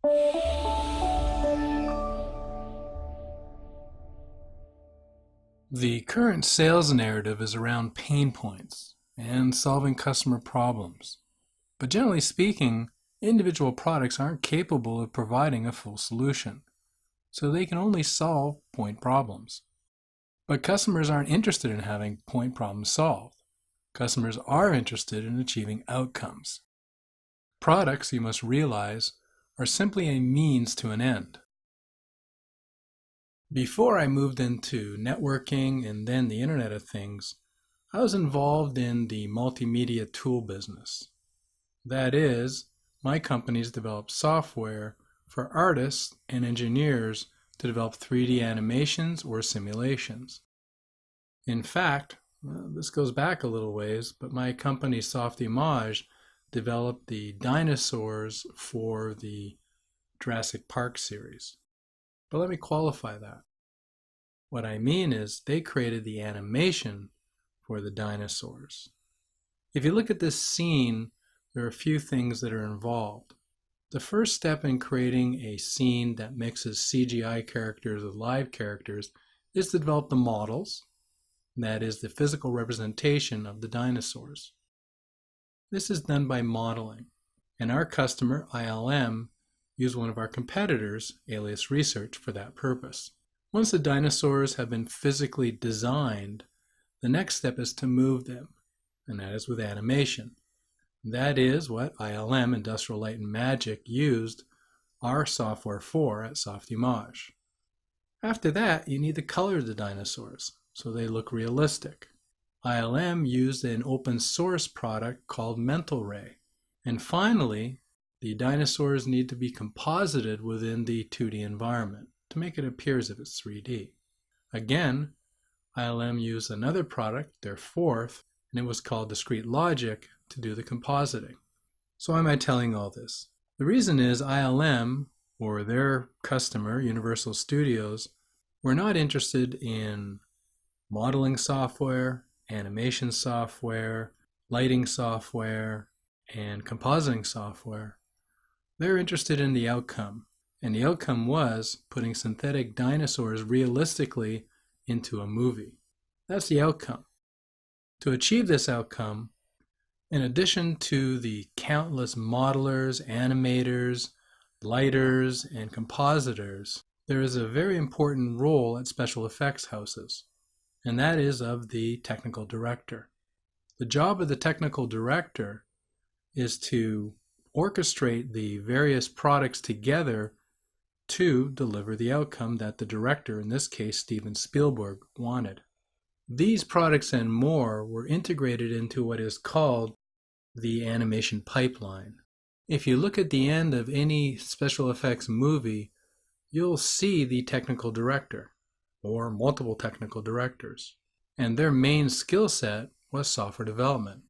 The current sales narrative is around pain points and solving customer problems. But generally speaking, individual products aren't capable of providing a full solution, so they can only solve point problems. But customers aren't interested in having point problems solved. Customers are interested in achieving outcomes. Products, you must realize, are simply a means to an end. Before I moved into networking and then the Internet of Things, I was involved in the multimedia tool business. That is, my companies developed software for artists and engineers to develop 3D animations or simulations. In fact, this goes back a little ways, but my company Iot-Inc developed the dinosaurs for the Jurassic Park series. But let me qualify that. What I mean is they created the animation for the dinosaurs. If you look at this scene, there are a few things that are involved. The first step in creating a scene that mixes CGI characters with live characters is to develop the models, that is the physical representation of the dinosaurs. This is done by modeling, and our customer, ILM, used one of our competitors, Alias Research, for that purpose. Once the dinosaurs have been physically designed, the next step is to move them, and that is with animation. That is what ILM, Industrial Light and Magic, used our software for at Iot-Inc. After that, you need to color the dinosaurs so they look realistic. ILM used an open source product called Mental Ray. And finally, the dinosaurs need to be composited within the 2D environment to make it appear as if it's 3D. Again, ILM used another product, their fourth, and it was called Discrete Logic, to do the compositing. So why am I telling all this? The reason is ILM, or their customer, Universal Studios, were not interested in modeling software, animation software, lighting software, and compositing software. They're interested in the outcome, and the outcome was putting synthetic dinosaurs realistically into a movie. That's the outcome. To achieve this outcome, in addition to the countless modelers, animators, lighters, and compositors, there is a very important role at special effects houses, and that is of the technical director. The job of the technical director is to orchestrate the various products together to deliver the outcome that the director, in this case Steven Spielberg, wanted. These products and more were integrated into what is called the animation pipeline. If you look at the end of any special effects movie, you'll see the technical director, or multiple technical directors. And their main skill set was software development.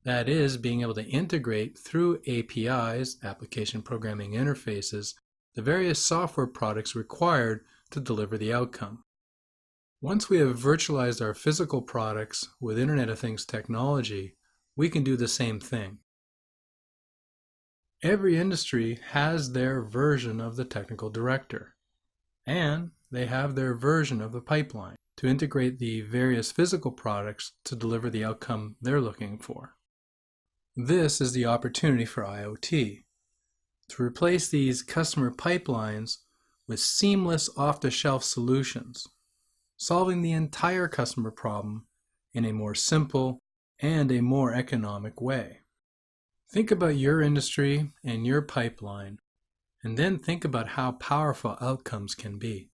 That is, being able to integrate through APIs, application programming interfaces, the various software products required to deliver the outcome. Once we have virtualized our physical products with Internet of Things technology, we can do the same thing. Every industry has their version of the technical director, and they have their version of the pipeline to integrate the various physical products to deliver the outcome they're looking for. This is the opportunity for IoT, to replace these customer pipelines with seamless off-the-shelf solutions, solving the entire customer problem in a more simple and a more economic way. Think about your industry and your pipeline, and then think about how powerful outcomes can be.